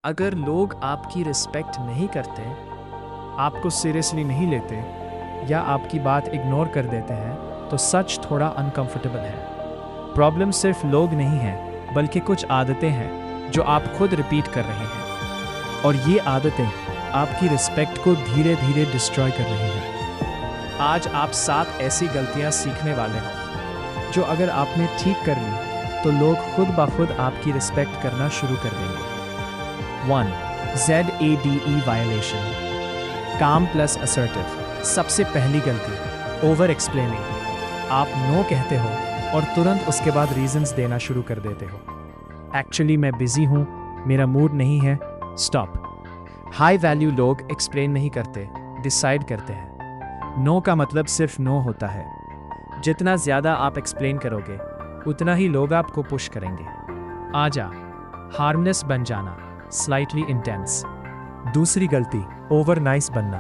अगर लोग आपकी रिस्पेक्ट नहीं करते, आपको सीरियसली नहीं लेते या आपकी बात इग्नोर कर देते हैं तो सच थोड़ा अनकंफर्टेबल है। प्रॉब्लम सिर्फ लोग नहीं हैं, बल्कि कुछ आदतें हैं जो आप खुद रिपीट कर रहे हैं, और ये आदतें आपकी रिस्पेक्ट को धीरे धीरे डिस्ट्रॉय कर रही हैं। आज आप 7 ऐसी गलतियां सीखने वाले हो जो अगर आपने ठीक कर ली तो लोग खुद ब खुद आपकी रिस्पेक्ट करना शुरू कर देंगे। 1. ZADE वायलेशन, काम प्लस असर्टिव। सबसे पहली गलती, ओवर एक्सप्लेनिंग। आप नो कहते हो और तुरंत उसके बाद रीजंस देना शुरू कर देते हो। एक्चुअली मैं बिजी हूँ, मेरा मूड नहीं है। स्टॉप। हाई वैल्यू लोग एक्सप्लेन नहीं करते, डिसाइड करते हैं। नो का मतलब सिर्फ नो होता है। जितना ज्यादा आप एक्सप्लेन करोगे उतना ही लोग आपको पुश करेंगे। आजा, हार्मलेस बन जाना, स्लाइटली इंटेंस। दूसरी गलती, ओवर नाइस बनना।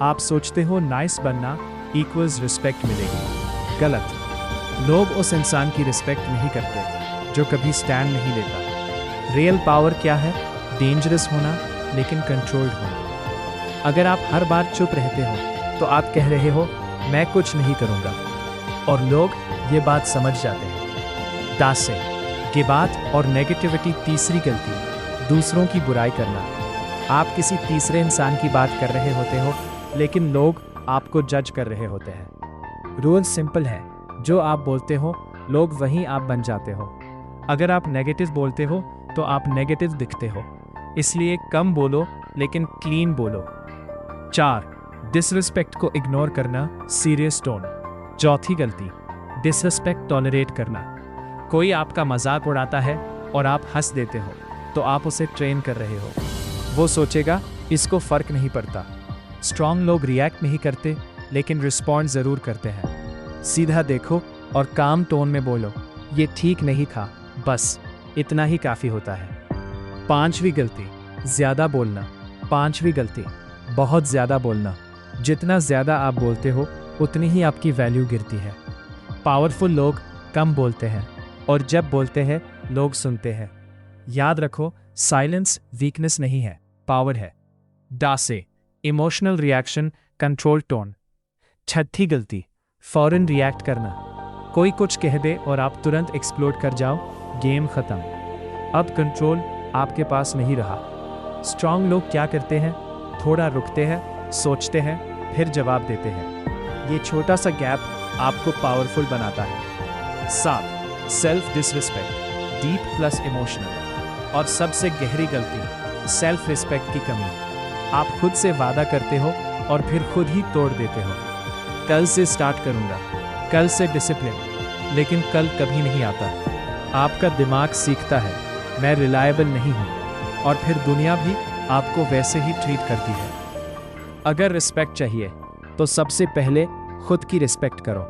आप सोचते हो नाइस बनना इक्वल्स रिस्पेक्ट मिलेगी। गलत। लोग उस इंसान की रिस्पेक्ट नहीं करते जो कभी स्टैंड नहीं लेता। रियल पावर क्या है? डेंजरस होना लेकिन कंट्रोल्ड होना। अगर आप हर बार चुप रहते हो तो आप कह रहे हो मैं कुछ नहीं करूंगा, और लोग ये बात समझ जाते हैं। दासे, गिबात और नेगेटिविटी। तीसरी गलती, दूसरों की बुराई करना। आप किसी तीसरे इंसान की बात कर रहे होते हो लेकिन लोग आपको जज कर रहे होते हैं। रूल सिंपल है, जो आप बोलते हो लोग वहीं आप बन जाते हो। अगर आप नेगेटिव बोलते हो तो आप नेगेटिव दिखते हो, इसलिए कम बोलो लेकिन क्लीन बोलो। 4. डिसरिस्पेक्ट को इग्नोर करना, सीरियस टोन। चौथी गलती, डिसरिस्पेक्ट टॉलरेट करना। कोई आपका मजाक उड़ाता है और आप हंस देते हो तो आप उसे ट्रेन कर रहे हो। वो सोचेगा इसको फर्क नहीं पड़ता। स्ट्रॉन्ग लोग रिएक्ट नहीं करते लेकिन रिस्पॉन्ड जरूर करते हैं। सीधा देखो और काम टोन में बोलो, ये ठीक नहीं था, बस इतना ही काफी होता है। 5वीं गलती, ज्यादा बोलना। 5वीं गलती, बहुत ज्यादा बोलना। जितना ज्यादा आप बोलते हो उतनी ही आपकी वैल्यू गिरती है। पावरफुल लोग कम बोलते हैं और जब बोलते हैं लोग सुनते हैं। याद रखो, साइलेंस वीकनेस नहीं है, पावर है। डासे, इमोशनल रिएक्शन, कंट्रोल टोन। 6थी गलती, फौरन रिएक्ट करना। कोई कुछ कह दे और आप तुरंत एक्सप्लोड कर जाओ, गेम खत्म। अब कंट्रोल आपके पास नहीं रहा। स्ट्रांग लोग क्या करते हैं? थोड़ा रुकते हैं, सोचते हैं, फिर जवाब देते हैं। ये छोटा सा गैप आपको पावरफुल बनाता है। 7. Self disrespect, deep plus emotional. और सबसे गहरी गलती, सेल्फ रिस्पेक्ट की कमी। आप खुद से वादा करते हो और फिर खुद ही तोड़ देते हो। कल से स्टार्ट करूंगा, कल से डिसिप्लिन, लेकिन कल कभी नहीं आता। आपका दिमाग सीखता है मैं रिलायबल नहीं हूं, और फिर दुनिया भी आपको वैसे ही ट्रीट करती है। अगर रिस्पेक्ट चाहिए तो सबसे पहले खुद की रिस्पेक्ट करो।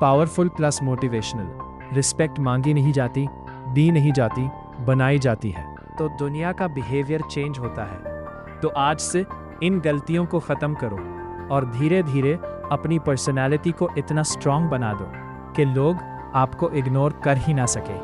Powerful plus motivational. रिस्पेक्ट मांगी नहीं जाती, दी नहीं जाती, बनाई जाती है, तो दुनिया का बिहेवियर चेंज होता है। तो आज से इन गलतियों को खत्म करो और धीरे धीरे अपनी पर्सनालिटी को इतना स्ट्रांग बना दो कि लोग आपको इग्नोर कर ही ना सके।